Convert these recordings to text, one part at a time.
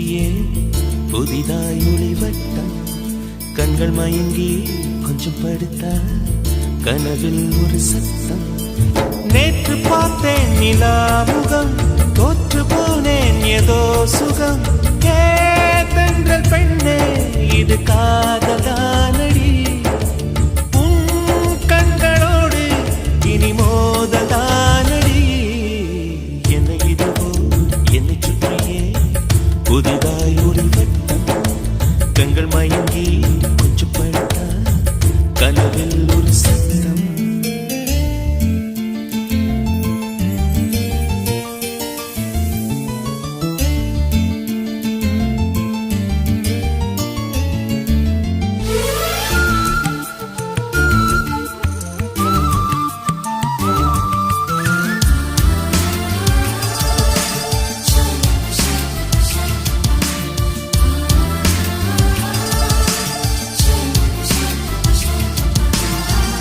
சுற்றியே புதிதாய் ஒளிவட்டம் கண்கள் மயங்கி கொஞ்சம் படுத்த கனவில் ஒரு சத்தம் நேற்று பார்த்தேன் நிலாமுகம் தோற்று போனேன் ஏதோ சுகம் கேட்டென்றல் பெண்ணே இது காதலானடி உன் கண்களோடு இனி மோதலானடி என்னை இதுவோ என்னை சுற்றியே புதிதாய் ஒரு வட்டம் கண்கள் மயங்கி கொஞ்சம் படுத்தா கனவில் ஒரு சத்தம்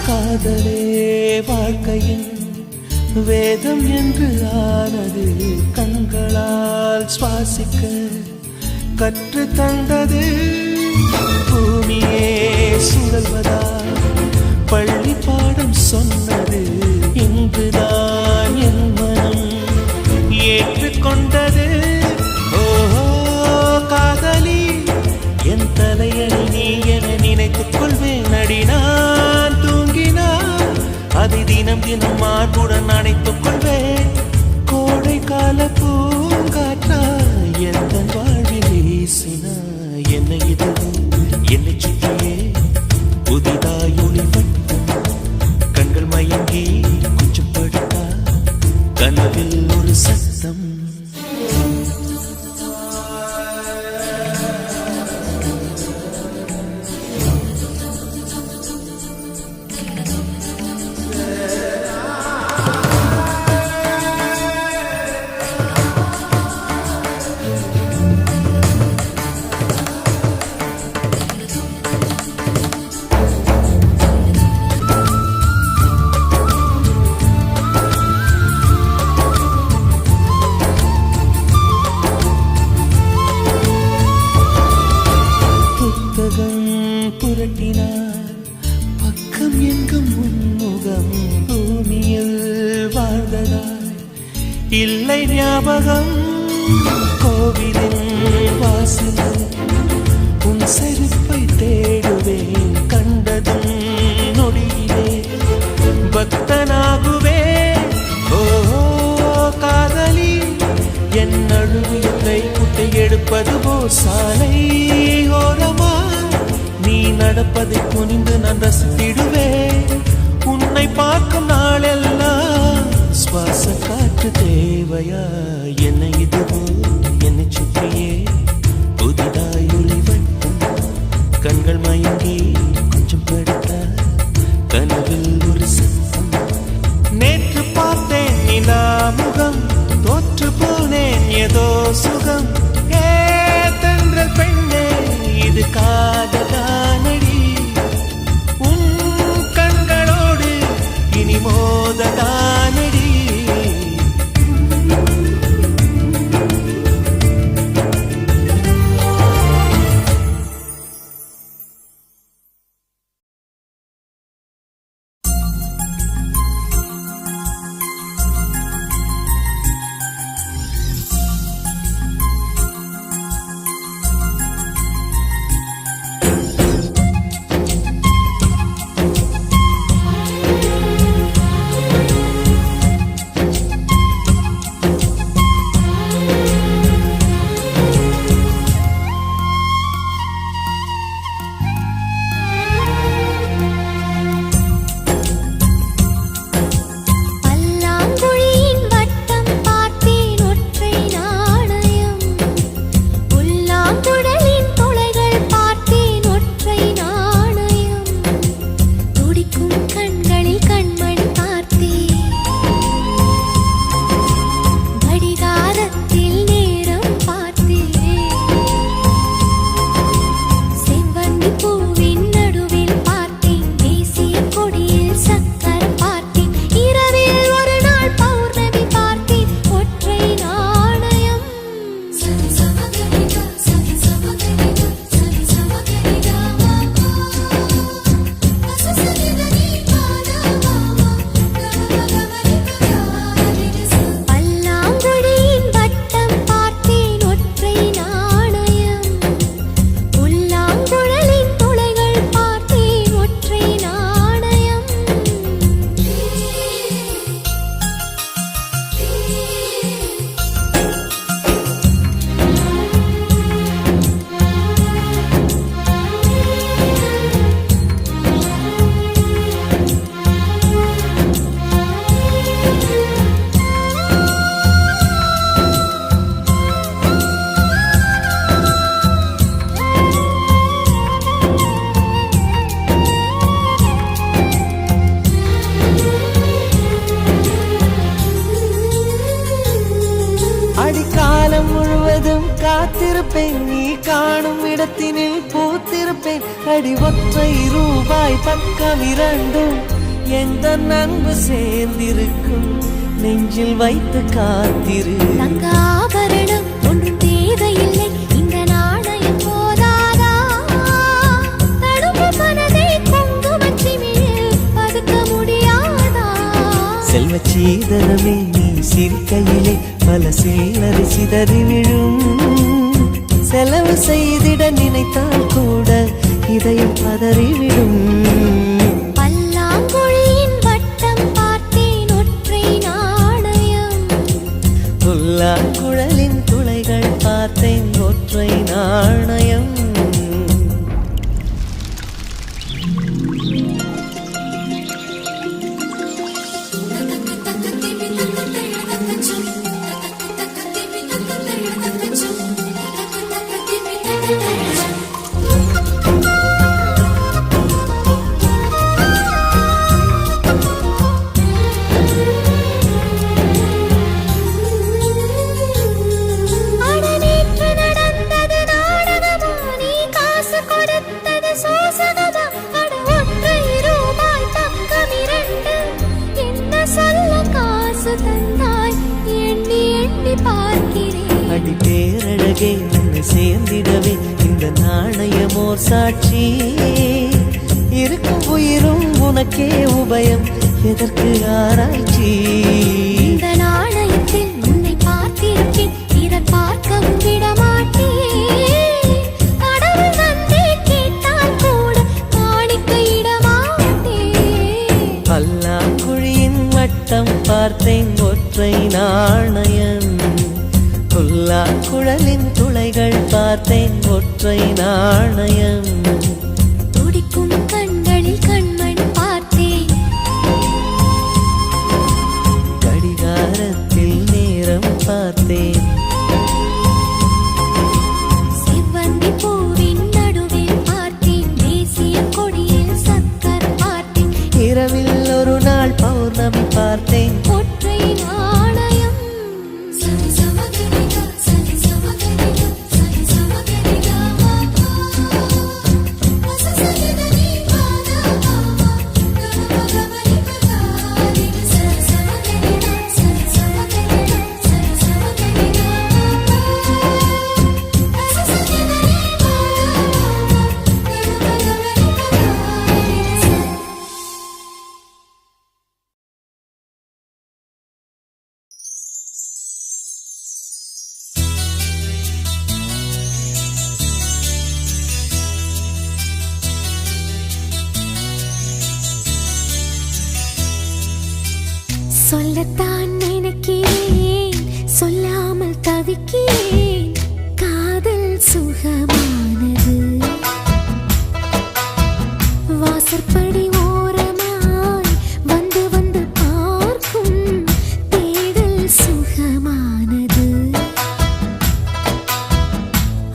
காதலே வாழ்க்கையின் வேதம் என்று ஆனது கண்களால் சுவாசிக்க கற்று தந்தது பூமியே சுழல்வதால் பள்ளி பாடம் சொன்னது இன்றுதான் என் மனம் ஏற்றுக்கொண்டது ஓஹோ காதலி என் தலையணி நீ என நினைத்துக் கொள்வேன் அடினான் அதை தினம் தினம் மார்புடன் அணைத்துக் கொள்வேன் கோடை கால பூங்காற்றா எந்த வாழ்வில் வீசினா என்னை இதுவும் என்னை சுற்றியே புதிதாய் ஒளிவட்டம் கண்கள் மயங்கி கொஞ்சம் படுத்தா கனவில் ஒரு சத்தம் புரட்டினார் பக்கம் எங்கும் முன்முகம் பூமியில் வாழ்ந்ததாய் இல்லை ஞாபகம் கோவிலின் வாசலில் உன் செருப்பை தேடுவேன் கண்டதும் நொடியிலே பக்தனாகுவேன் ஓ காதலி என் அழுவிய கைக்குட்டை எடுப்பது போ சாலை ஓரமா நீ நடப்பதை குனிந்து நான் ரசித்திடுவேன் உன்னை பார்க்கும் நாளெல்லாம் சுவாச காற்று தேவையா என்னை இதுவோ என்னை சுற்றியே புதிதாய் ஒளிவட்டம் கண்கள் மயங்கி கொஞ்சம் படுத்த கனவில் ஒரு சத்தம் நேற்று பார்த்தேன் நிலாமுகம் தோற்று போனேன் ஏதோ சுகம் தென்றல் பெண்ணே இது காதலானடி உன் கண்களோடு இனி மோதலானடி இருப்பேன், நீ காணும் இடத்தினில் பூத்திருப்பேன். அடி ஒற்றை ரூபாய் பக்கம் இரண்டும் எந்த அன்பு சேர்ந்திருக்கும், நெஞ்சில் வைத்து காத்திரு. தங்க ஆபரணம் ஒன்றும் தேவையில்லை, இந்த நாணயம் போதாதா? தடுப்பு மனதை குங்குமச்சிமிழில் பதுக்க முடியாதா? செல்வ சீதனமே நீ சிரிக்கையிலே பல சில்லறை சிதறி விழும். செலவு செய்திட நினைத்தால் கூட இதயம் பதறிவிடும். பல்லாங்குழியின் வட்டம் பார்த்தேன் ஒற்றை நாணயம், புல்லாங்குழலின் துளைகள் பார்த்தேன் ஒற்றை நாணயம். அடி பேரழகே உன்னை சேர்ந்திடவே இந்த நாணயமோர் சாட்சி. இருக்கும் உயிரும் உனக்கே உபயம், எதற்கு ஆராய்ச்சி? இந்த நாணயத்தில் உன்னை பார்த்திருக்கேன், பிறர் பார்க்கவும் விடமாட்டேன். கடவுள் வந்தே கேட்டால் கூட காணிக்கையிடமாட்டேன். பல்லாங்குழியின் வட்டம் பார்த்தேன் ஒற்றை நாணயம், புல்லாங்குழலின் துளைகள் பார்த்தேன் ஒற்றை நாணயம். துடிக்கும் கண்களில் கண்மண் பார்த்தேன், கடிகாரத்தில் நேரம் பார்த்தேன். செவ்வந்தி பூவின் நடுவில் பார்த்தேன், தேசிய கொடியில் சக்கர் பார்த்தேன். இரவில் ஒரு நாள் பௌர்ணமி பார்த்தேன். ஒற்றை நாணயம் சொல்லத்தான் நினைக்கிறேன், சொல்லாமல் தவிக்கிறேன். காதல் சுகமானது, வாசற்படி ஓரமாய் வந்து வந்து பார்க்கும் தேடல் சுகமானது.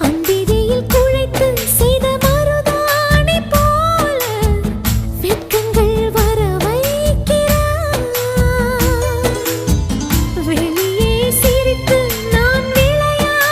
அந்திரியில் குழைத்து செய்த மருதாணி போல வெட்கங்கள் வர வைக்கிறார். வெளியே சிரித்து நான் விளையாட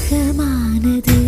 சுகமானது.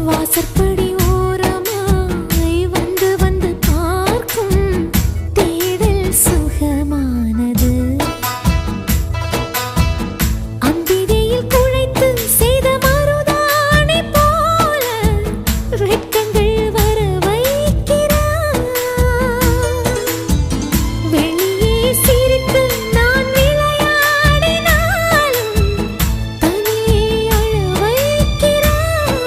வாசற்படி ஓரமாய் வந்து வந்து பார்க்கும் தேடல் சுகமானது. அந்திரையில் குழைத்து செய்த மருதாணி போல வெட்கங்கள் வர வைக்கிறாய். வெளியே சிரித்து நான் விளையாடினாலும் தனியே அழ வைக்கிறாய்.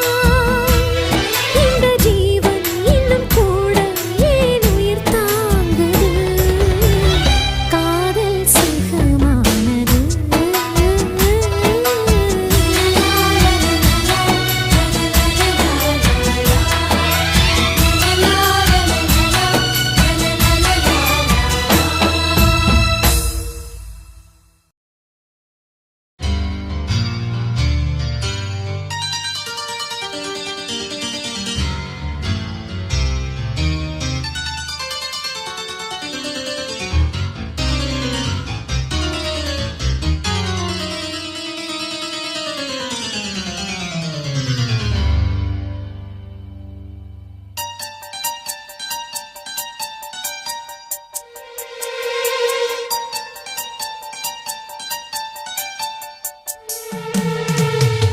இந்த ஜீவன் இன்னும் கூட ஏன் உயிர் தாங்குது? காதல் சுகமானது.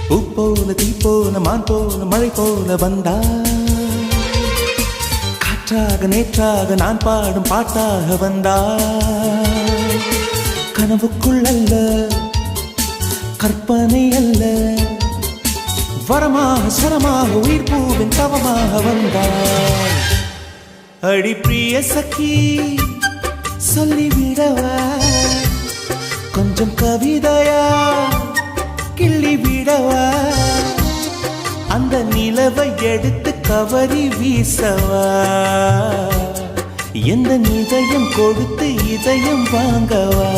பூ போல தீ போல மான் போல மழை போல வந்தா, காற்றாக நேற்றாக நான் பாடும் பாட்டாக வந்தா. கனவுக்குள் அல்ல கற்பனை அல்ல, வரமாக ஸ்வரமாக உயிர் பூவின் தவமாக வந்தாள். அடி பிரிய சखी சொல்லிவிடவா கொஞ்சம் கவிதையா கிள்ளி விடவா, அந்த நிலவை எடுத்து கவரி வீசவா, எந்த இதயம் கொடுத்து இதயம் வாங்கவா.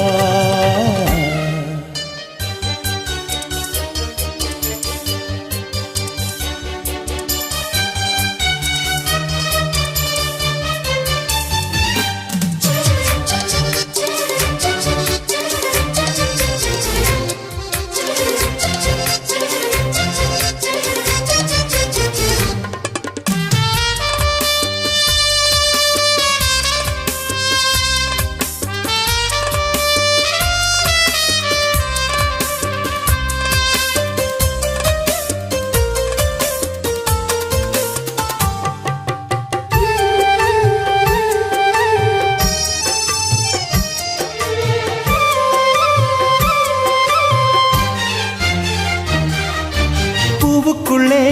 பூவுக்குள்ளே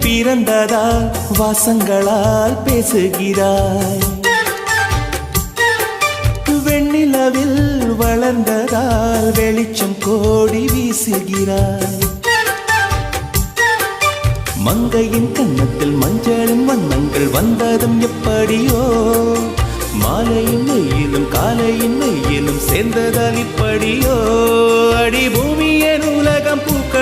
பிறந்ததால் வாசங்களால் பேசுகிறாய், வெண்ணிலவில் வளர்ந்ததால் வெளிச்சம் கோடி வீசுகிறாய். மங்கையின் கன்னத்தில் மஞ்சளின் வண்ணங்கள் வந்ததும் எப்படியோ, மாலையின் வெயிலும் காலையின் வெயிலும் சேர்ந்ததால் இப்படியோ. அடி பூமியின் உலகம் பூக்கள்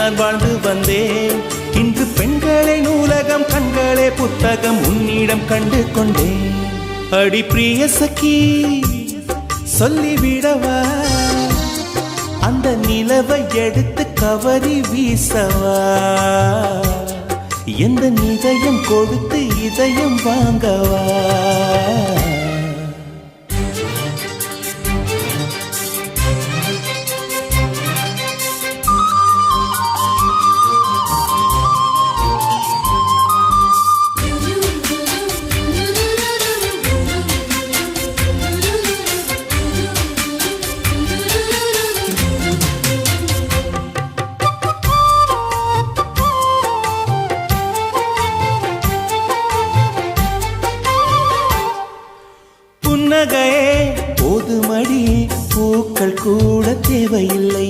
நான் வாழ்ந்து வந்தேன். இன்று பெண்களே நூலகம், கண்களே புத்தகம், உன்னிடம் கண்டு கொண்டேன். அடி பிரிய சகி சொல்லிவிடவா, அந்த நிலவை எடுத்து கவரி வீசவா, எந்த இதயம் கொடுத்து இதயம் வாங்கவா. புன்னகையே போதுமடி, பூக்கள் கூட தேவையில்லை.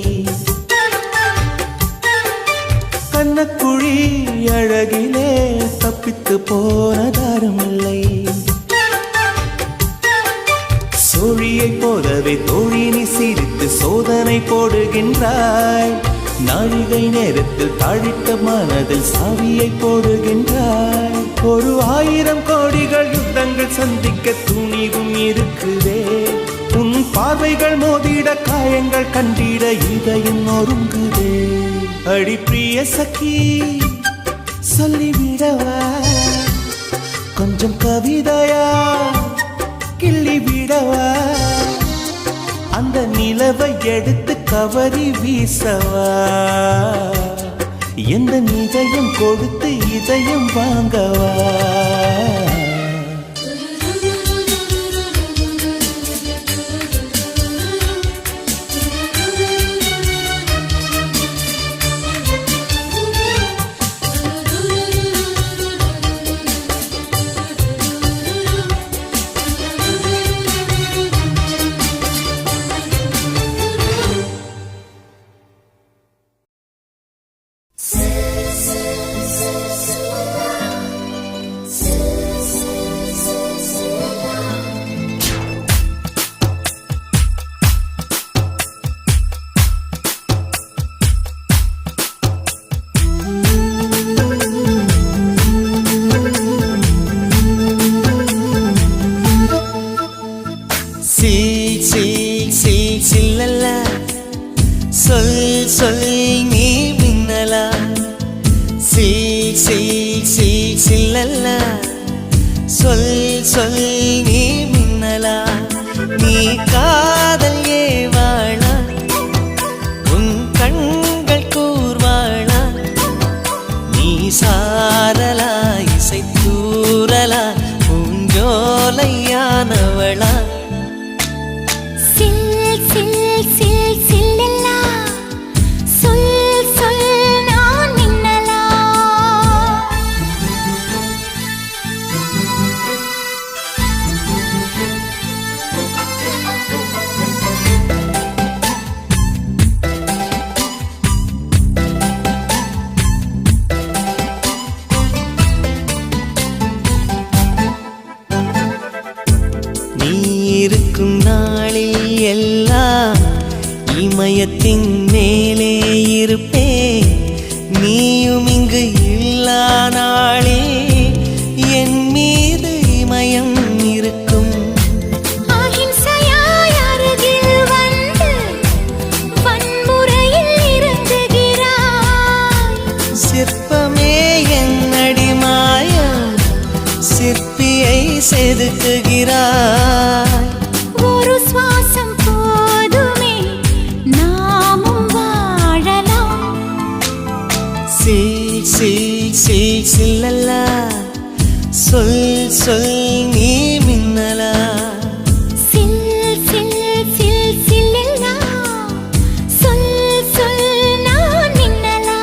கண்ணக்குழி அழகிலே தப்பித்து போனதாரும் இல்லை. சோழியை போலவே தோழினி சிரித்து சோதனை போடுகின்றாய். நாழிகை நேரத்தில் தாழிட்ட மனதில் சாவியை போடுகின்றாய். 1000 கோடிகள் யுத்தங்கள் சந்திக்க துணிவும் இருக்குதே. உன் பார்வைகள் மோதிட காயங்கள் கண்டிட இதயம் நொறுங்குதே. அடி பிரிய சகி சொல்லிவிடவா, கொஞ்சம் கவிதையா கிள்ளி விடவா, அந்த நிலவை எடுத்து கவரி வீசவா, எந்த இதயம் கொடுத்து இதயம் வாங்கவா. சில்லல்லா சொல் சொல் நீ மின்னலா. சில்லல்லா சொல் சொல் நீ மின்னலா. நீ காதல் ஏவாளா, உன் கண்கள் கூர்வாளா. நீ சாரலா இசை தூரலா, பூஞ்சோலையானவளா. இருக்கும் நாளில் எல்லாம் இமயத்தின் மேலே இருப்பேன். நீயும் இங்கு இல்லா நாளே என் மீது இமயம் இருக்கும். சிற்பமே என்னடி மாயம், சிற்பியை செதுக்குகிறாய். ஒரு சுவாசம் போதுமே, நாமும் வாழலாம். சில்லல்லா சொல் சொல் நீ மின்னலா. சில்லல்லா சொல் சொல் நான் மின்னலா.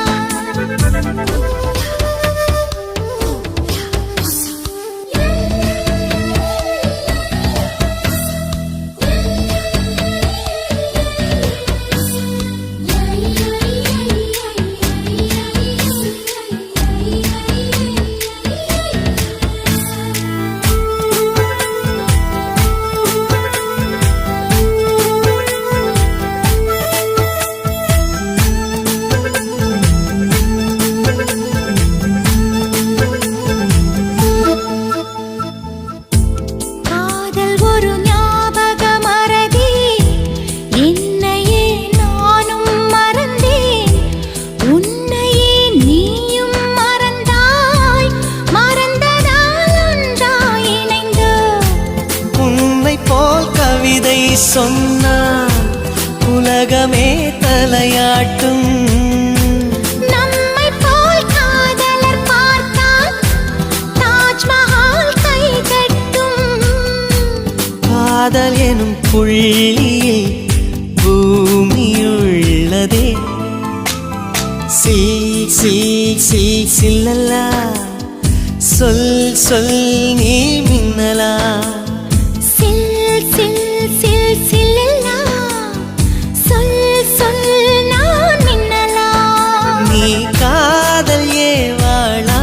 சொன்னால் உலகமே தலையாட்டும். நம்மை போல் காதலர் பார்த்தால் தாஜ்மஹால் கை கட்டும். காதல் எனும் புள்ளியில் பூமியுள்ளதே. சில் சில் சில் சில்லல்லா சொல் சொல் நீ மின்னலா. சில் சில் சில் சில்லல்லா சொல் சொல் நான் மின்னலா. நீ காதல் ஏவாளா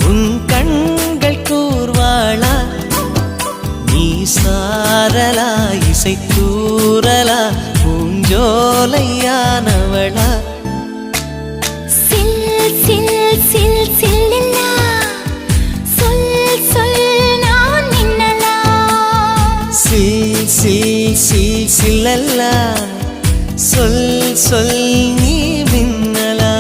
உன் கண்கள் கூர்வாளா. நீ சாரலா இசை தூரலா பூஞ்சோலையானவளா. சில் சில் சில் சில்லல்லா சொல் சொல் நான் மின்னலா. சில் சில் சில் சில்லல்லா சொல் சொல் நீ மின்னலா.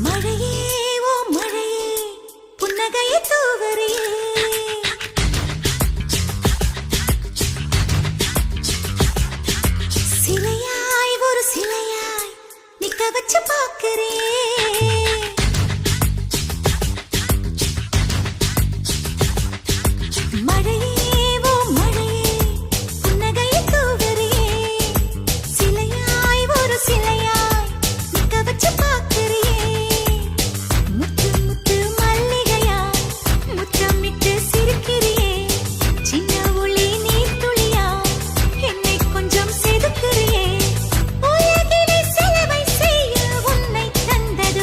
மழையே ஓ மழையே புன்னகையை தூவறியே. சிலையாய் ஒரு சிலையாய் நிக்க வச்சு பார்க்கிறேன். மழையே ஓ மழையே புன்னகையை தூவறியே. சிலையாய் ஒரு சிலையாய் நிக்க வச்சு பார்க்கிறியே. முத்து முத்து மல்லிகையா முத்தமிட்டு சிரிக்கிறியே. சின்ன ஒளி நீர் துளியா என்னை கொஞ்சம் செதுக்கிறியே. உலகிலே செலவை செய்ய உன்னை தந்தது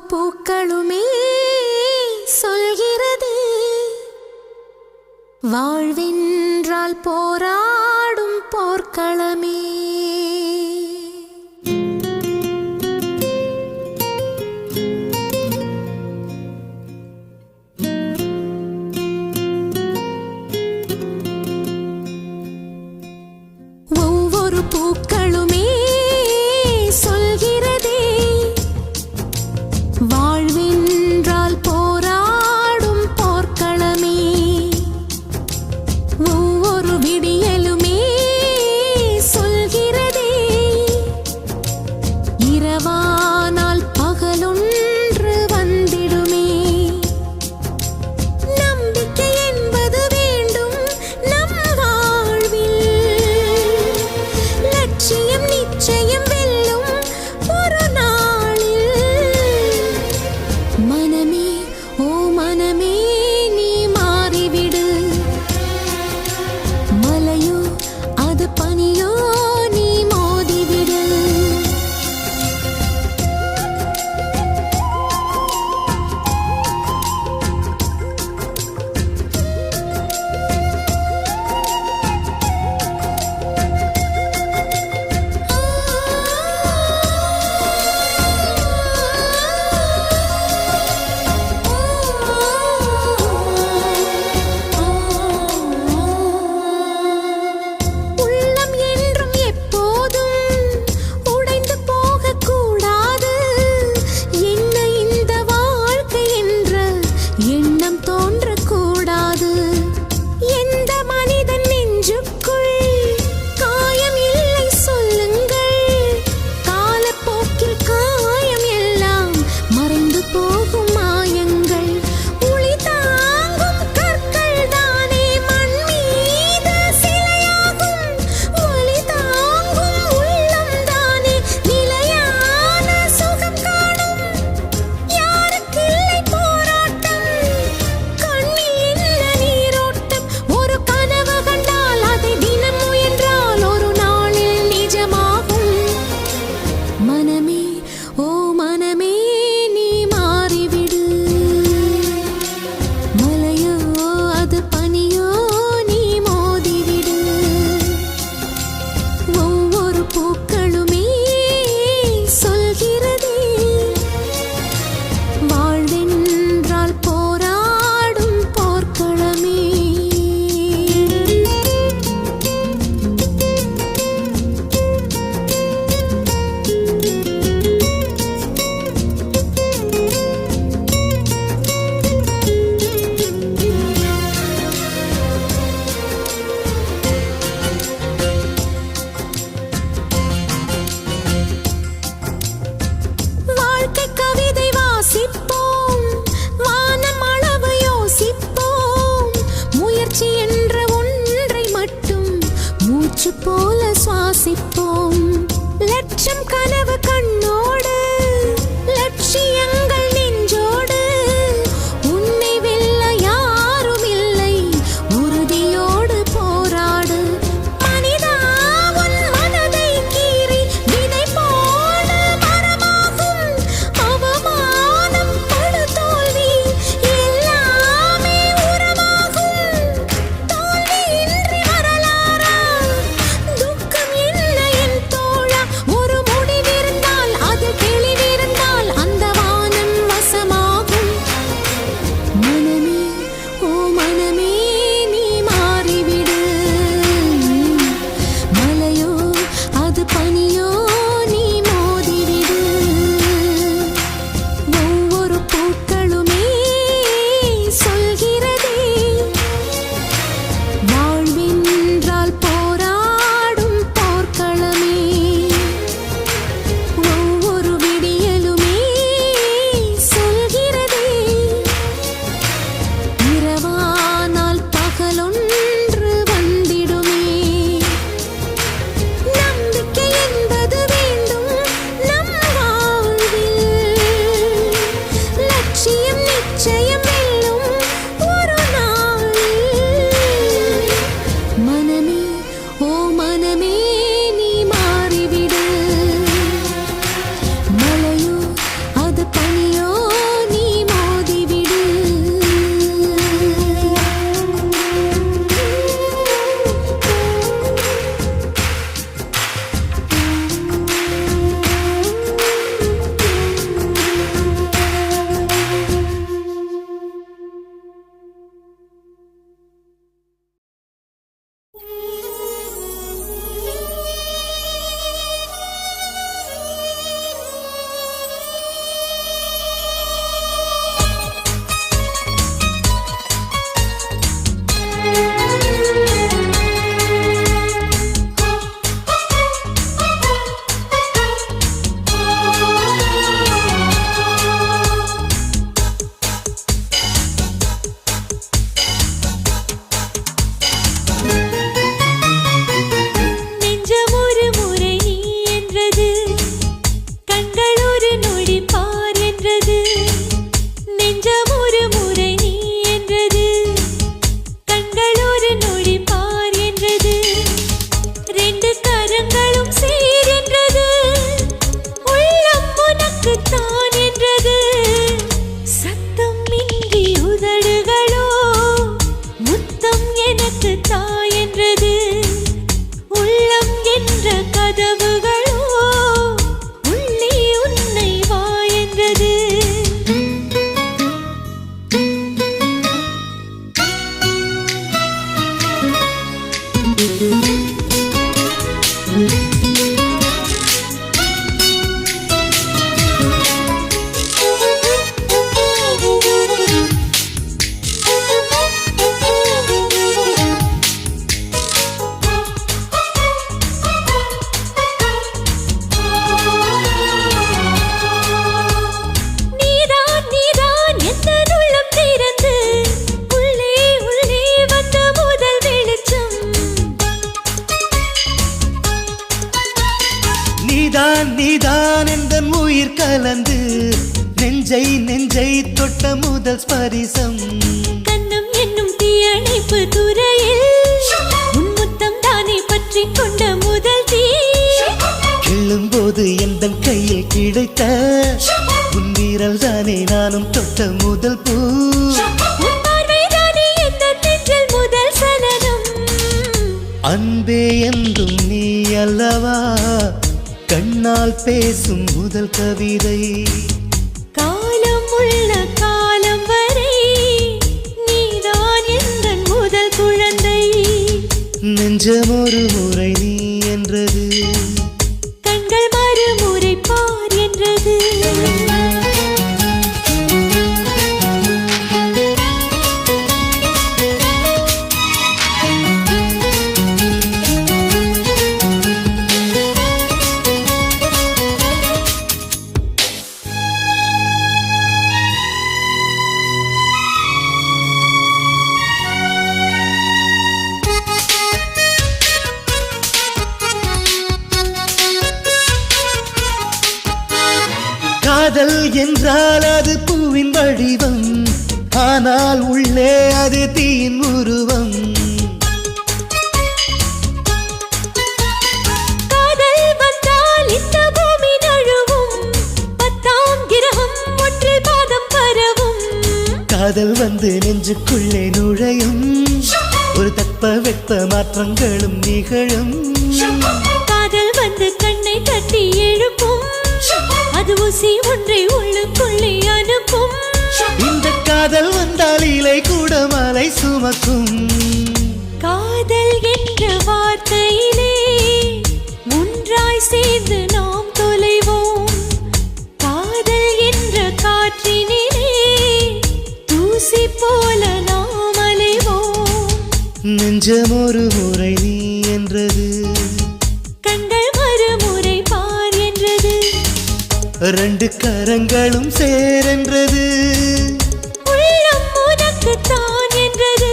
பூக்களுமே சொல்கிறது வாழ்வென்றால் போராடும் போர்க்களமே. ஒவ்வொரு பூக்களுமே சொல்கிறதே வாழ்வென்றால் போராடும் போர்க்களமே. ஒவ்வொரு விடியலுமே சொல்கிறதே இரவானால் பகலொன்று வந்திடுமே. நம்பிக்கை என்பது வேண்டும் நம் வாழ்வில், லட்சியம் நிச்சயம் வெல்லும் ஒரு நாளில். மனமே ஓ மனமே நீ மாறிவிடு, மலையோ அது பனியோ நீ மோதிவிடு. உள்ளம் என்றும் எப்போதும் உடைந்து போகக்கூடாது. என்ன இந்த வாழ்க்கை என்ற எண்ணம் தோன்றக்கூடாது. எந்த மனிதன் நெஞ்சுக்குள் காயம் இல்லை சொல்லுங்கள், காலப்போக்கில் காயம் எல்லாம் மறைந்து போகும் மாயங்கள். உளி தாங்கும் கற்கள் தானே மண் மீது சிலையாகும், ஒளி தாங்கும் உள்ளம் தானே நிலையான சுகம் காணும். யாருக்கில்லை போராட்டம், கண்ணில் என்ன நீரோட்டம். ஒரு கனவு கண்டால் அதை தினம் முயன்றால் ஒரு நாளில் நிஜமாகும். மனமே ஓ மனமே நீ மாறிவிடு, மலையோ அது பனியோ நீ மோதிவிடு. ஒவ்வொரு பூக்களுமே சொல்கிறதே வாழ்வென்றால் போராடும் போர்க்களமே. வாழ்க்கை கவிதை வாசிப்போம், வானம் அளவு யோசிப்போம். முயற்சி என்ற ஒன்றை மட்டும் மூச்சு போல சுவாசிப்போம். லட்சம் கனவு கண்ணோடு, லட்சியங்கள் நெஞ்சோடு. உன்னை வெல்ல யாரும் இல்லை, உறுதியோடு போராடு. மனிதா உன் மனதை கீறி விதை போல மரமாகும். அவமானம் படு தோல்வி எல்லாமே உரமாகும். தோல்வியின்றி வரலாறா, துக்கம் என்ன என் தோழா. ஒரு முடிவிருந்தால் நீதான் எந்தன் உயிர் கலந்து நெஞ்சை தொட்ட முதல் ஸ்பரிசம் கண்ணம் என்னும் தீயணைப்பு துறையில் உன்முத்தம் தானே பற்றி கொண்ட முதல் தீ கிள்ளும்போது எந்தன் கையில் கிடைத்த உன் வீரல் தானே நானும் தொட்ட முதல் பூ முதல் சலனம் அன்பே என்றும் நீ அல்லவா கண்ணால் பேசும் முதல் கவிதை காலம் உள்ள காலம் வரை நீதான் எந்தன் முதல் குழந்தை நெஞ்சம் ஒரு முறை நீ என்றது கண்கள் மறுமுறை பார் என்றது காதல் என்றால் அது பூவின் வடிவம் ஆனால் உள்ளே அது தீயின் உருவம் காதல் வந்தால் இந்த பூமி நழுவும் 10ஆம் கிரகம் ஒன்றில் பாதம் பரவும் காதல் வந்து நெஞ்சுக்குள்ளே நுழையும் ஒரு தட்பவெட்ப மாற்றங்களும் நிகழும் காதல் வந்து கண்ணை தட்டி எழுப்பும் அது ஊசி ஒன்றை உள்ளுக்குள்ளே அனுப்பும் இந்த காதல் வந்தால் இலை கூட மலை சுமக்கும் காதல் என்ற வார்த்தையிலே ஒன்றாய் சேர்ந்து நாம் தொலைவோம் காதல் என்ற காற்றினிலே தூசி போல நாம் அலைவோம் நெஞ்சம் ஒரு முறை நீ என்றது கண்கள் மறுமுறை பார் என்றது ரெண்டு கரங்களும் சேரென்றது உள்ளம் உனக்கு தான் என்றது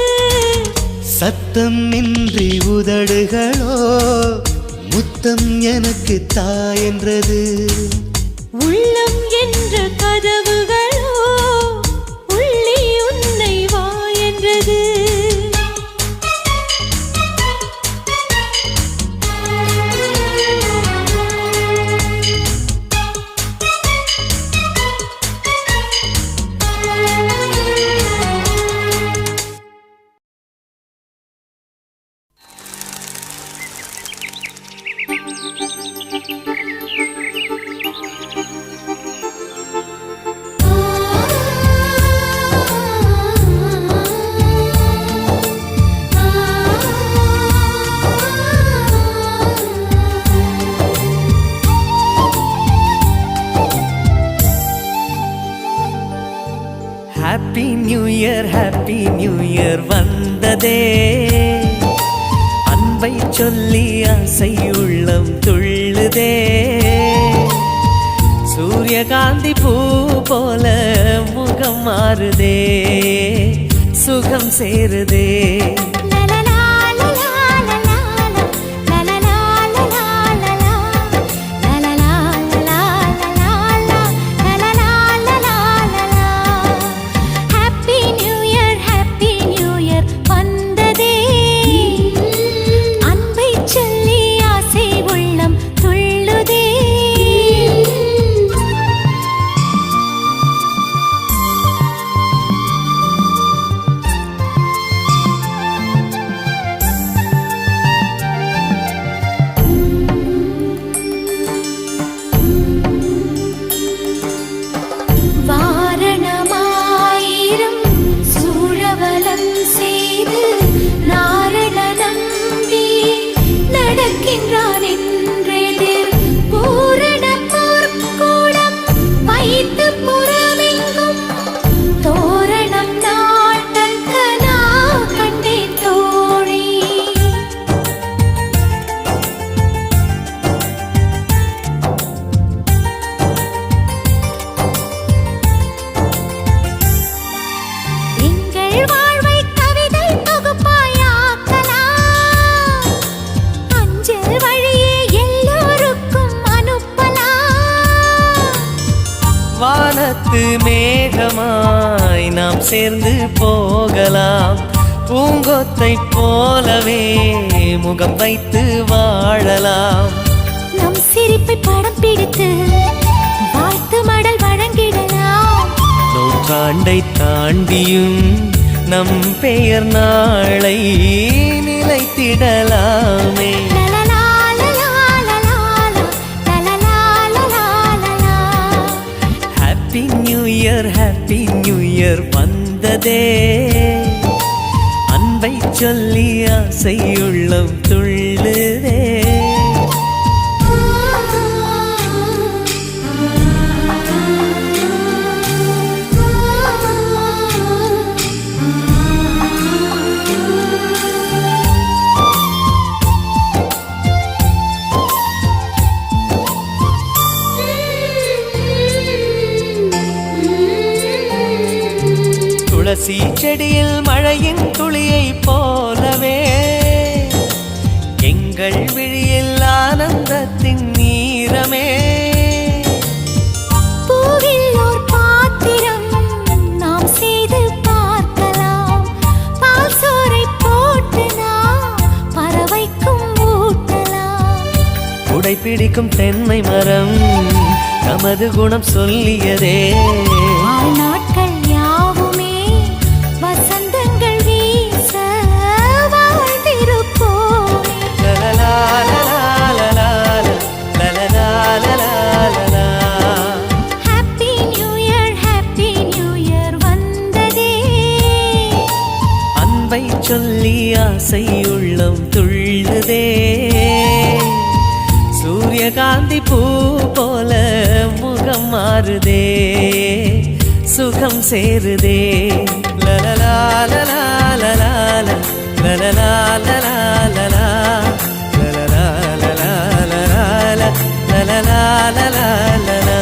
சத்தம் இன்றி உதடுகளோ முத்தம் எனக்கு தாயென்றது உள்ளம் என்ற கதவுகளோ உள்ளே உன்னை வா என்றது ஹாப்பி நியூ இயர் வந்ததே அன்பை சொல்லி ஆசை உள்ளம் துள்ளுதே சூரியகாந்தி பூ போல முகம் மாறுதே சுகம் சேருதே வானத்து மேகமாய் நாம் சேர்ந்து போகலாம் பூங்கொத்தை போலவே முகம் வைத்து வாழலாம் நம் சிரிப்பை படம் பிடித்து வாழ்த்து மடல் வழங்கிடலாம் நூற்றாண்டை தாண்டியும் நம் பெயர் நாளை நிலைத்திடலாமே ஹாப்பி நியூ இயர் வந்ததே அன்பை சொல்லி ஆசை உள்ளம் துள்ளுதே துளசி செடியில் மழையின் துளியை போலவே எங்கள் விழியில் ஆனந்தத்தின் நீரமே பூவில் ஓர் பாத்திரம் நாம் செய்து பார்க்கலாம் பால் சோறை போட்டு நாம் பறவைக்கும் ஊட்டலாம் உடை பிடிக்கும் தென்னை மரம் நமது குணம் சொல்லியதே நாட்கள் யாவுமே வசந்தங்கள் வீச வாழ்ந்திருப்போமே ஹாப்பி நியூ இயர் வந்ததே அன்பை சொல்லி ஆசை உள்ளம் துள்ளுதே சூரியகாந்தி பூ போல முகம் மாறுதே சுகம் சேருதே லலலா லலா லலா லலலா லலா லலா லலலா லலா லலலா லலா லலா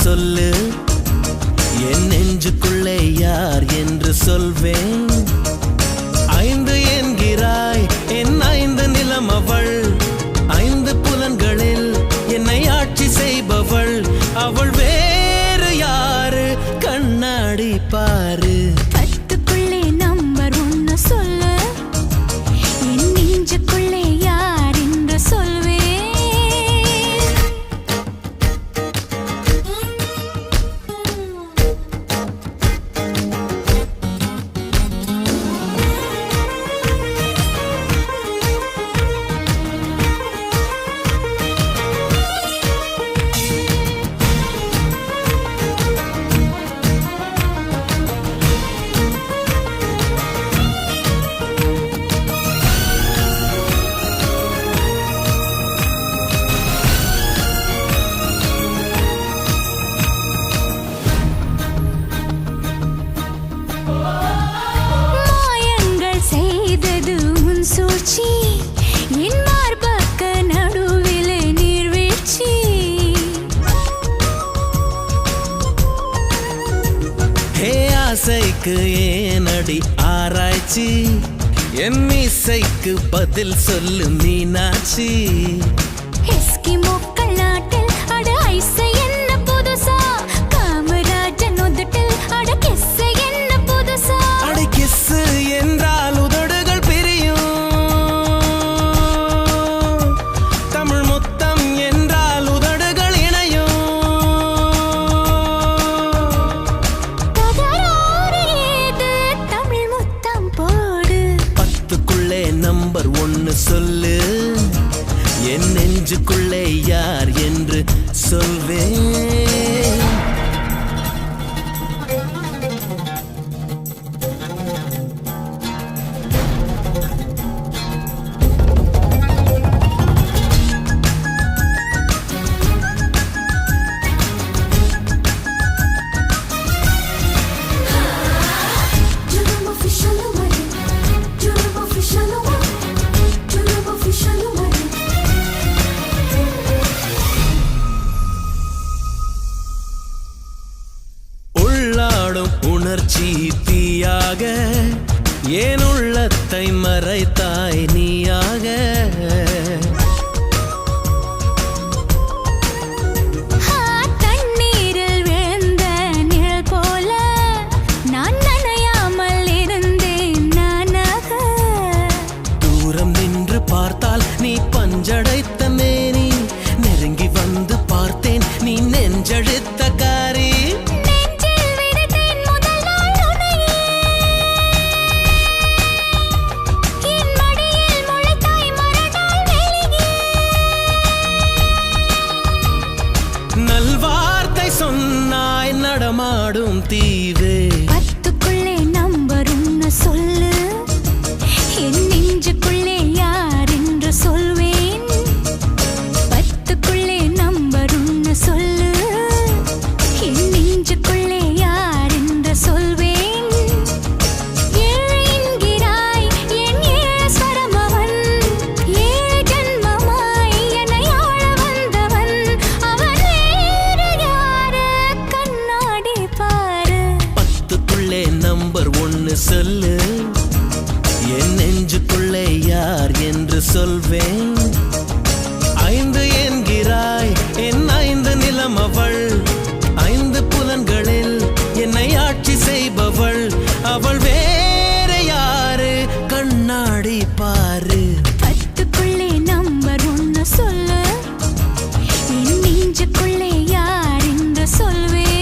சொல்லு, என் நெஞ்சுக்குள்ளே யார் என்று சொல்வேன். 5 என்கிறாய், என் 5 நிலம் அவள். 5 புலன்களில் என்னை ஆட்சி செய்பவள். அவள் வேறு யாரு? கண்ணாடி பாரு. 10க்குள்ளே நம்பர் 1 சொல்லு, என் நெஞ்சுக்குள்ளே யார் என்று சொல்வேன். மாயங்கள் செய்தது உன் சூழ்ச்சி, என் மார்பக்க நடுவிலே நீர்வீழ்ச்சி. ஹே ஆசைக்கு ஏனடி ஆராய்ச்சி? என் இசைக்கு பதில் சொல்லு மீனாட்சி. எஸ்கிமோக்கள் நாட்டில் அட ஐசை என்ன புதுசா, காமராஜன் உதட்டில் அட கிஸ்ஸை என்ன புதுசா. அடி கிஸ்ஸு என்றால் உதடுகள் பிரியும். தமிழ் முத்தம் என்றால் உதடுகள் இணையும். தகராறு ஏது? தமிழ் முத்தம் போடு. 10க்குள்ளே நம்பர் 1 சொல்லு, என் நெஞ்சுக்குள்ளே யார் என்று சொல்வேன். Durum official numari, durum official numari, durum official numari. உள்ளாடும் உணர்ச்சி தீயாக ஏன் உள்ளத்தை மறைத்தாய் நீயாக. தண்ணீரில் விழுந்த நிழல் போல நான் நனையாமல் இருந்தேன் நானாக. தூரம் நின்று பார்த்தால் நீ பஞ்சடைத்த மேனி, நெருங்கி வந்து பார்த்தேன் நீ நெஞ்செழுத்த காரி. நெஞ்சில் விதைத்தேன் முதல் நாள் உன்னையே, என் மடியில் முளைத்தாய் மறுநாள் வெளியே. நல்வார்த்தை சொன்னாய் நடமாடும் தீவே. 10க்குள்ளே நம்பர் 1 சொல்லு, என் நெஞ்சுக்குள்ளே யார் என்று சொல்வேன். 10க்குள்ளே நம்பர் 1 சொல்லு, என் நெஞ்சுக்குள்ளே யார் என்று சொல்வேன். 7 என்கிறாய், என் 7 ஸ்வரம் அவன். 7 ஜன்மமாய் என்னை ஆள வந்தவன். அவன் வேறு யாரு? கண்ணாடி பாரு. 10க்குள்ளே நம்பர் 1 சொல்லு, என் நெஞ்சுக்குள்ளே யார் என்று சொல்வேன். 5 என்கிறாய், என் 5 நிலம் அவள். 5 புலன்களில் என்னை ஆட்சி செய்பவள். அவள் வேறு யாரு? கண்ணாடி பாரு. 10க்குள்ளே நம்பர் 1 சொல்லு, என் நெஞ்சுக்குள்ளே யார் என்று சொல்வேன்.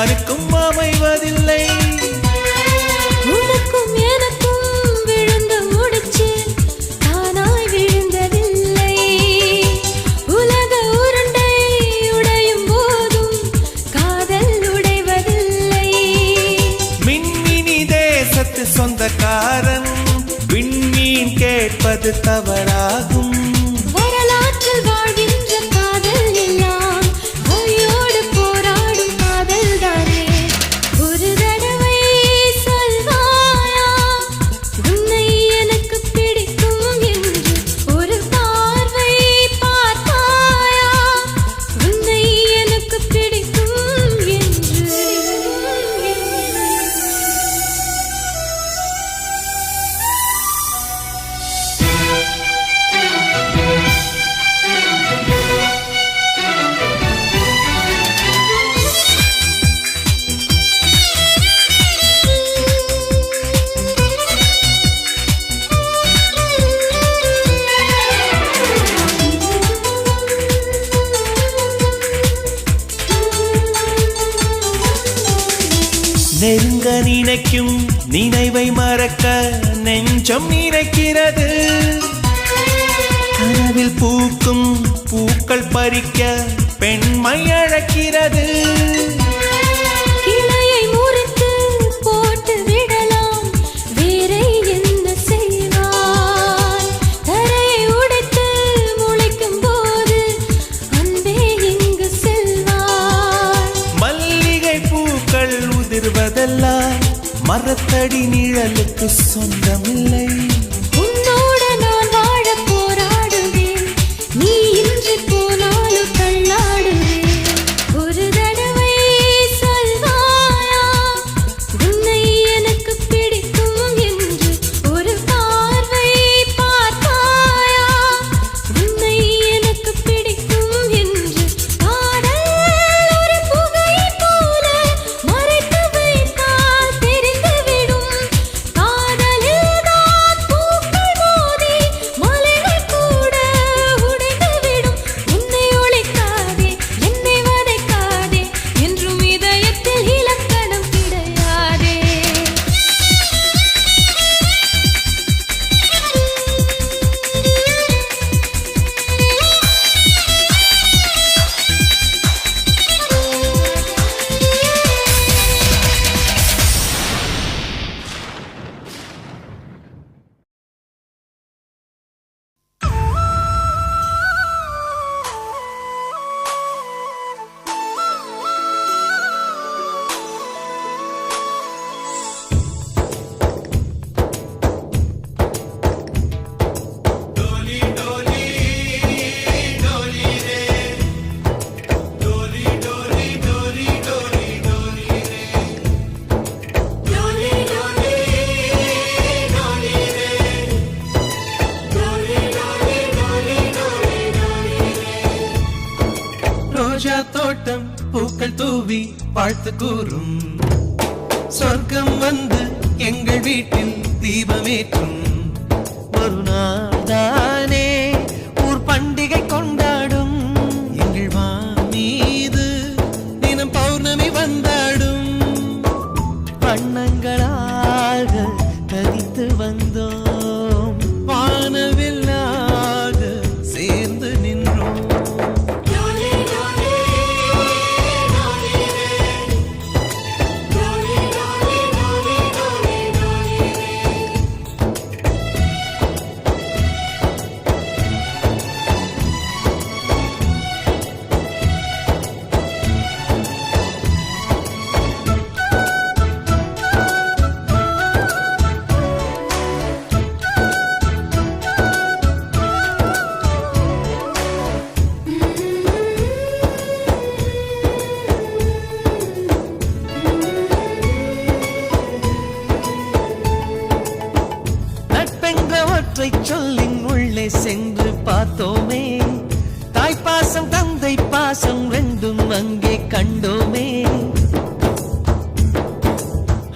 யாருக்கும் அமைவதில்லை. உனக்கும் எனக்கும் விழுந்த முடிச்சு தானாய் விழுந்ததில்லை. உலக உருண்டை உடையும் போதும் காதல் உடைவதில்லை. மின்மினி தேசத்து சொந்தக்காரன் விண்மீன் கேட்பது தவறாகும். வரலாற்றில் வாழ்கின்ற காதல் எல்லாம் பொய்யோடு போராடும் காதல் தானே. ஒரு தடவை சொல்வாயா உன்னை எனக்கு பிடிக்கும் என்று. ஒரு பார்வை பார்த்தாயா உன்னை எனக்கு பிடிக்கும் என்று. நெருங்க நினைக்கும் நினைவை மறக்க நெஞ்சம் நினைக்கிறது. கனவில் பூக்கும் பூக்கள் பறிக்க பெண்மை அழைக்கிறது. கிளையை முறித்து போட்டு விடலாம் வேறே என்ன செய்வாய். தரையை உடைத்து முளைக்கும் போது அன்பே எங்கு செல்வாய். மல்லிகை பூக்கள் உதிர்வதெல்லாம் மரத்தடி நிழலுக்கு சொந்தமில்லை. உன்னோடு நான் வாழ போராடுவேன், நீ இன்று போனாலும் தள்ளாடுவேன். ஒரு தடவை சொல்வாயா உன்னை எனக்கு பிடிக்கும் என்று. ஒரு பார்வை பார்த்தாயா உன்னை எனக்கு பிடிக்கும் என்று. காதல் ஒரு புகையை போல மறைத்து வைத்தால் தெரிந்துவிடும். காதலில் தான் பூக்கள் மோதி மலைகள் கூட உடைந்துவிடும். உன்னை ஒழிக்காதே என்னை வதைக்காதே என்றும் இதயத்தில் இலக்கணம் கிடையாதே. ரோஜா தோட்டம் பூக்கள் தூவி வாழ்த்து கூறும். சொர்க்கம் வந்து எங்கள் வீட்டில் தீபமேற்றும். ஒரு நாள் தானே ஊர் பண்டிகை கொண்டாடும். எங்கள் மீது தினம் பௌர்ணமி வந்தாடும். வண்ணங்களாக கதித்து வந்தோம், வானவில்லாக சேர்ந்து நின்றோம். சொல்லின் உள்ளே சென்று பார்த்தோமே. தாய்ப்பாசம் தந்தை பாசம் ரெண்டும் அங்கே கண்டோமே.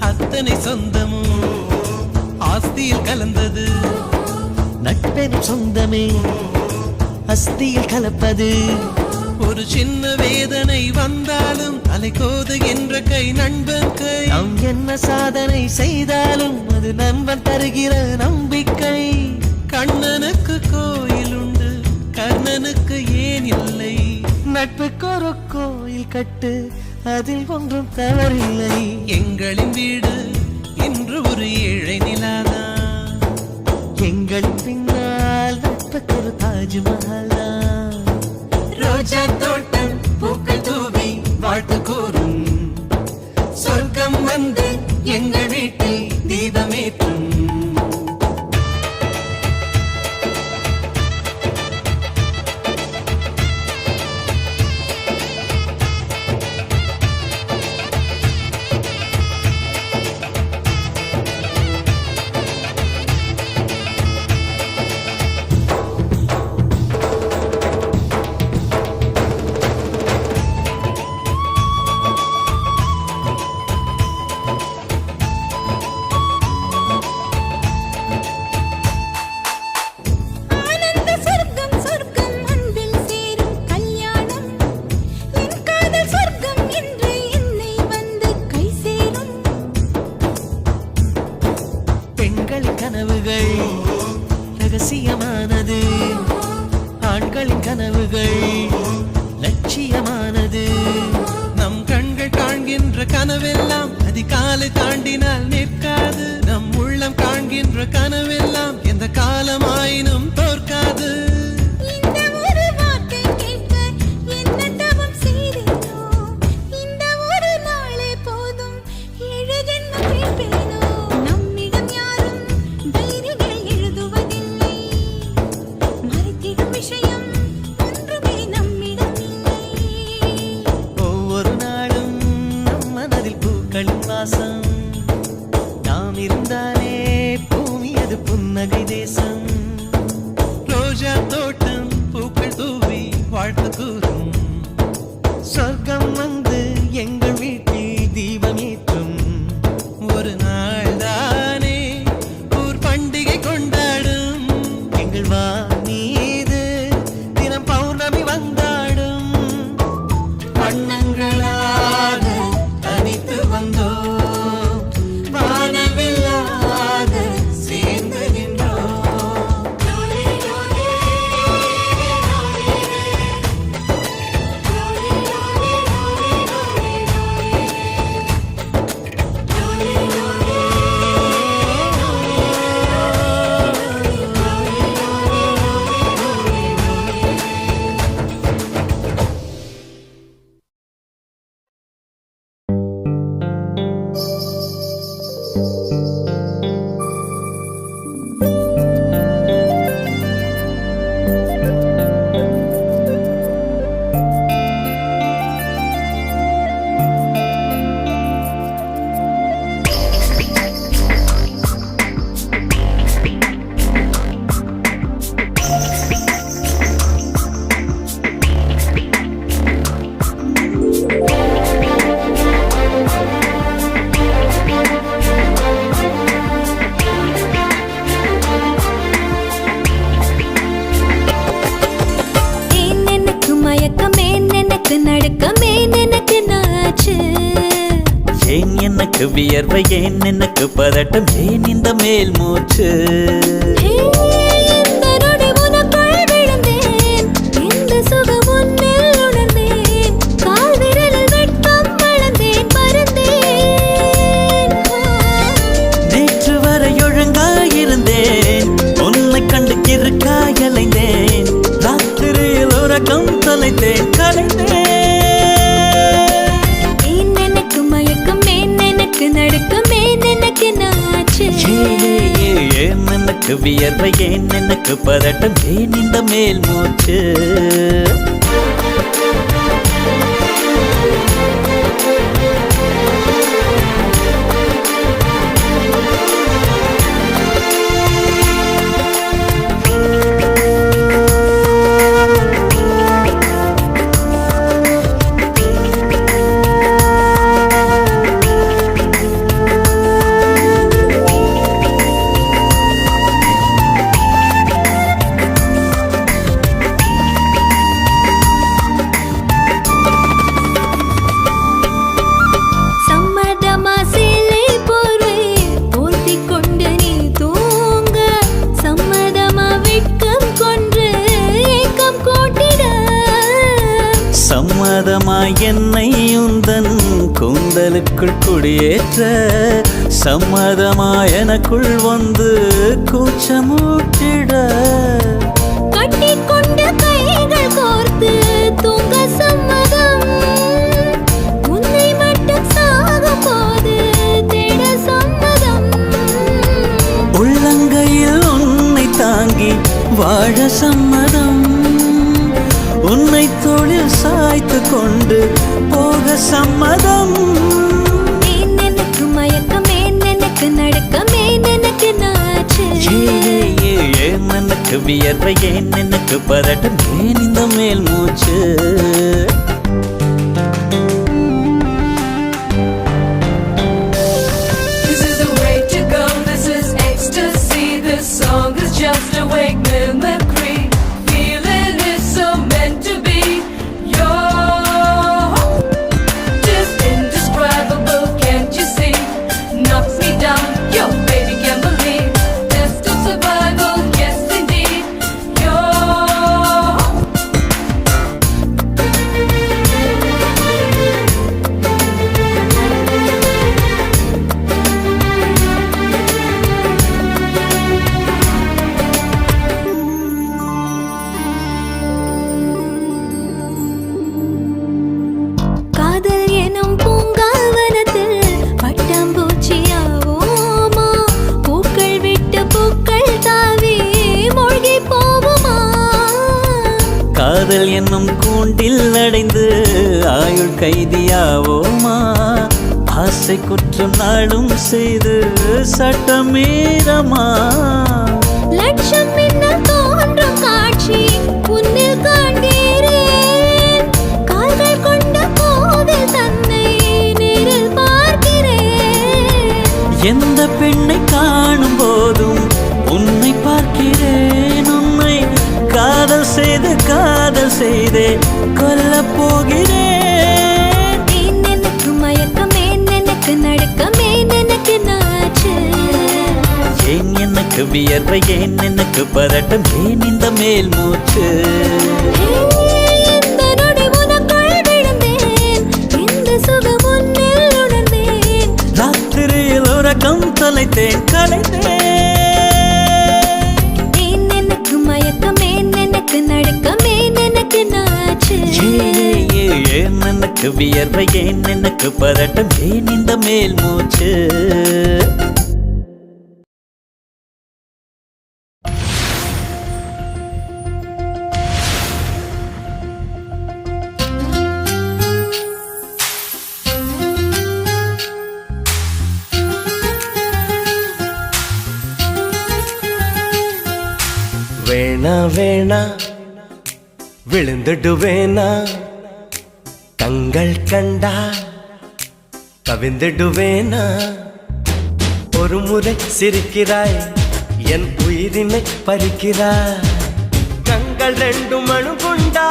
அத்தனை சொந்தமும் ஆஸ்தியில் கலந்தது. நட்பெனும் சொந்தமே அஸ்தியில் கலப்பது. ஒரு சின்ன வேதனை வந்தாலும் அலைக்கோது என்ற கை நண்பன் கை. நாம் என்ன சாதனை செய்தாலும் அது நண்பன் தருகிற நம்பிக்கை. கண்ணனுக்கு கோயில் உண்டு, கர்ணனுக்கு ஏன் இல்லை? நட்புக்கு ஒரு கோயில் கட்டு, அதில் ஒன்றும் தவறில்லை. எங்களின் வீடு இன்று ஒரு ஏழை நிலாதான். எங்களின் பின்னால் நட்புக்கு ஒரு தாஜ்மஹால் தான். ரோஜா தோட்டம் பூக்கள் தூவி வாழ்த்து கூறும், சொர்க்கம் வந்து எங்கள் வீட்டில் தீபமேற்றும். ஆனந்த சொர்க்கம் சொர்க்கம் அன்பில் சேரும் கல்யாணம். என் காதல் சொர்க்கம் என்று என்னை வந்து கை சேரும். பெண்களின் கனவுகள் ரகசியமானது, ஆண்களின் கனவுகள் லட்சியமானது. நம் கண்கள் காண்கின்ற கனவெல்லாம் அதிகாலை தாண்டினால் நிற்காது. நம் உள்ளம் காண்கின்ற கனவெல்லாம் எந்த காலமாயினும் தோற்காது. இந்த ஒரு வார்த்தை கேட்க என்ன தவம் செய்தேனோ, இந்த ஒரு நாளே போதும் 7 ஜென்மம் கேட்பேனோ. நம்மிடம் யாரும் டைரிகள் எழுதுவதில்லை, மறைத்திடும் விஷயம் ஒன்றுமே நம்மிடம் இல்லை. ஒவ்வொரு நாளும் நம் மனதில் பூக்களின் வாசம். நாம் இருந்தாலே பூமி அது புன்னகை தேசம். ரோஜா தோட்டம் பூக்கள் தூவி வாழ்த்து கூறும், சொர்க்கம் வந்து எங்கள் வீட்டில் தீபமேற்றும். ஒரு நாள் தானே ஊர் பண்டிகை கொண்டாடும். எங்கள் மீது தினம் பௌர்ணமி வந்தாடும். வண்ணங்களாக தனித்து வந்தோம், வானவில்லாக சேர்ந்து நின்றோம். எனக்கு வியர்வை ஏன் எனக்கு பதட்டம் ஏன் இந்த மேல் மூச்சு நேற்று வரை ஒழுங்காயிருந்தேன் உன்னை கண்டு கிறுக்காயலைந்தேன் ராத்திரியில் உறக்கம் தொலைத்தேன் கலைந்தேன் ஏன் எனக்கு வியர்வை ஏன் எனக்கு பதட்டம் ஏன் இந்த மேல் மூச்சு சம்மதமாய் என்னை உந்தன் கூந்தலுக்குள் குடியேற்ற சம்மதமாய் எனக்குள் வந்து கூச்சமூட்டிட கட்டிக்கொண்ட கைகள் கோர்த்து தூங்க சம்மதம் உன்னை மட்டும் சாகும் போது தேட சம்மதம் உள்ளங்கையில் உன்னை தாங்கி வாழ சம்மதம் உன்னை தோளில் சாய்த்து கொண்டு போக சம்மதம் ஏன் எனக்கு மயக்கம் ஏன் எனக்கு நடுக்கம் ஏன் எனக்கு நாச்சு ஏன் எனக்கு வியர்வை ஏன் எனக்கு பதட்டம் ஏன் இந்த மேல் மூச்சு This is the way to go, this is ecstasy. This song is just a wake mimicry. Feeling is so meant to be. You're just indescribable, can't you see? Knocks me down, your baby can't believe. Test of survival, yes indeed. You're காதல் எனும் பூங்காவனத்தில் பட்டாம்பூச்சியாவோமா பூக்கள் விட்டு பூக்கள் தாவி மூழ்கி போவோமா காதல் என்னும் கூண்டில் அடைந்து ஆயுள் கைதியாவோமா ஆசை குற்றம் நாளும் செய்து சட்டமீறமா லட்சம் மின்னல் தோன்றும் காட்சி உன்னில் காண்கிறேன் கால்கள் கொண்ட கோவில் தன்னை நேரில் பார்க்கிறேன் எந்த பெண்ணை காணும் போதும் உன்னை பார்க்கிறேன் உன்னை காதல் செய்தே கொல்லப் போகிறேன் ஏன் எனக்கு மயக்கம் ஏன் எனக்கு நடுக்கம் ஏன் எனக்கு நாச்சு ஏன் எனக்கு வியர்வை ஏன் எனக்கு பதட்டம் ஏன் இந்த மேல் மூச்சு இந்த நொடி உனக்குள் விழுந்தேன் இந்த சுகம் உன்னில் உணர்ந்தேன் ராத்திரியில் உறக்கம் தொலைத்தேன் கலைந்தேன் ஏன் எனக்கு மயக்கம் ஏன் எனக்கு நடுக்கம் ஏன் எனக்கு நாச்சு ஏன் எனக்கு வியர்வை ஏன் எனக்கு பதட்டம் ஏன் இந்த மேல் மூச்சு வேணா வேணா விழுந்துடுவேனா கண்கள் கண்டா கவிந்துடுவேனா ஒரு முறை சிரிக்கிறாய் என் உயிரினை பறிக்கிறாய் கண்கள் ரெண்டும் அணுகுண்டா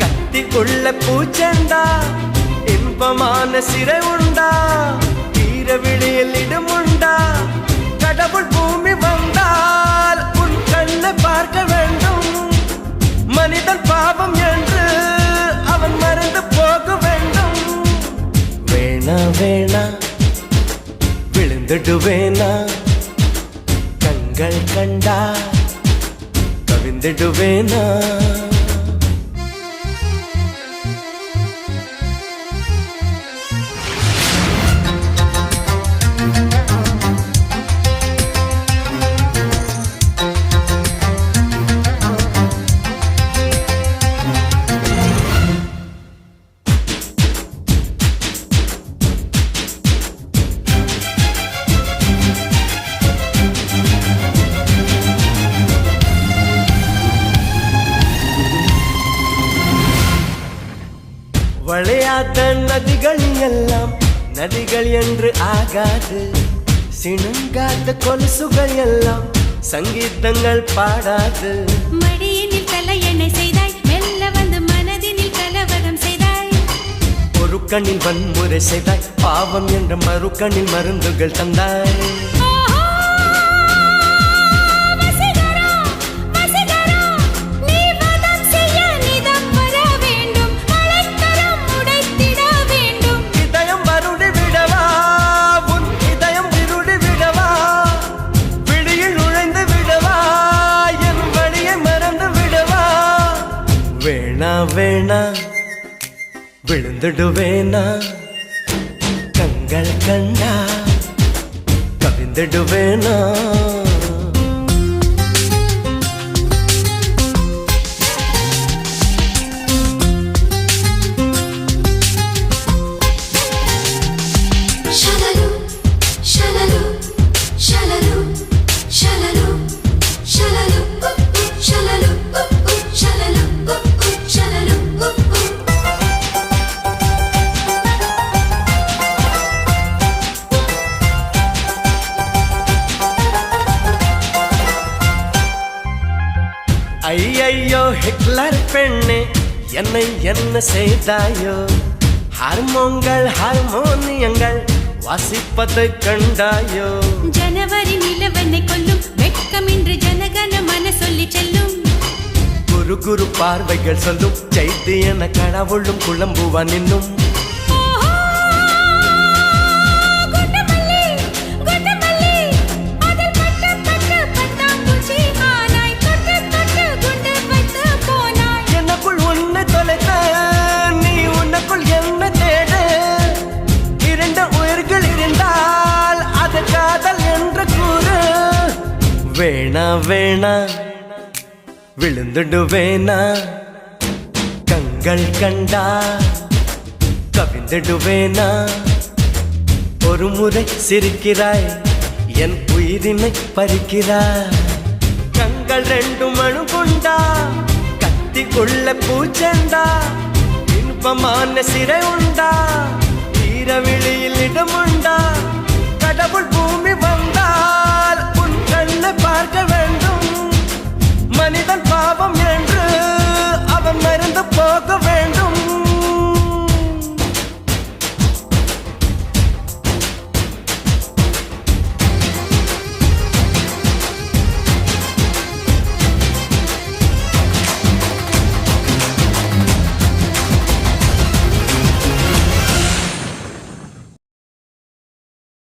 கத்திக்குள்ள பூச்செண்டா இன்பமான சிறை உண்டா தீர விழியில் இடமுண்டா கடவுள் பூமி வந்தால் உன் கண்ணை பார்க்க வேண்டும் மனிதன் பாவம் என்று அவன் மறந்து போக வேண்டும் வேணா வேணா விழுந்துடுவேனா கண்கள் கண்டா கவிந்துடுவேனா வளையாத நதிகள் எல்லாம் நதிகள் என்று ஆகாது சிணுங்காத கொலுசுகள் எல்லாம் சங்கீதங்கள் பாடாது மடியினில் தலையணை செய்தாய் மெல்ல வந்து மனதினில் கலவரம் செய்தாய் ஒரு கண்ணில் வன்முறை செய்தாய் பாவம் என்ற மறு கண்ணில் மருந்துகள் தந்தாய் வசீகரா, நீ வாதம் செய்ய நிதம் வர வேண்டும். வேணா விழுந்துடுவேனா கண்கள் கண்டா கவிந்துடுவேனா Shalalo, shalalo, shalalo, shalalo, shalalo, shalalo, shalalo, shalalo. ஐயையோ ஹிட்லர் பெண்ணே என்னை என்ன செய்தாயோ ஹார்மோனியங்கள் வாசிப்பதை கண்டாயோ ஜனவரி நிலவனை கொல்லும் வெட்கமின்றி ஜனகன மன சொல்லி செல்லும் குரு குரு பார்வைகள் சொல்லும் சைத்தியன கடவுளும் குழம்புவான் இன்னும் குண்டமல்லி குண்டமல்லி அதில் பட்டு பட்டு பட்டாம்பூச்சி ஆனாய் தொட்டு தொட்டு குண்டு வைத்து போனாய் எனக்குள் உன்னை தொலைத்த நீ உனக்குள் என்ன தேட இரண்டு உயிர்கள் இருந்தால் அது காதல் என்று கூறு வேணா வேணா விழுந்துடுவேனா கண்கள் கண்டா கவிந்துடுவேனா ஒரு முறை சிரிக்கிறாய் என் உயிரினை பறிக்கிறாய் கண்கள் ரெண்டு மணு கொண்டா கத்திக்குள்ள பூச்செண்டா இன்பமான சிறை உண்டா ஈரவிழியில் இடமுண்டா கடவுள் பூமி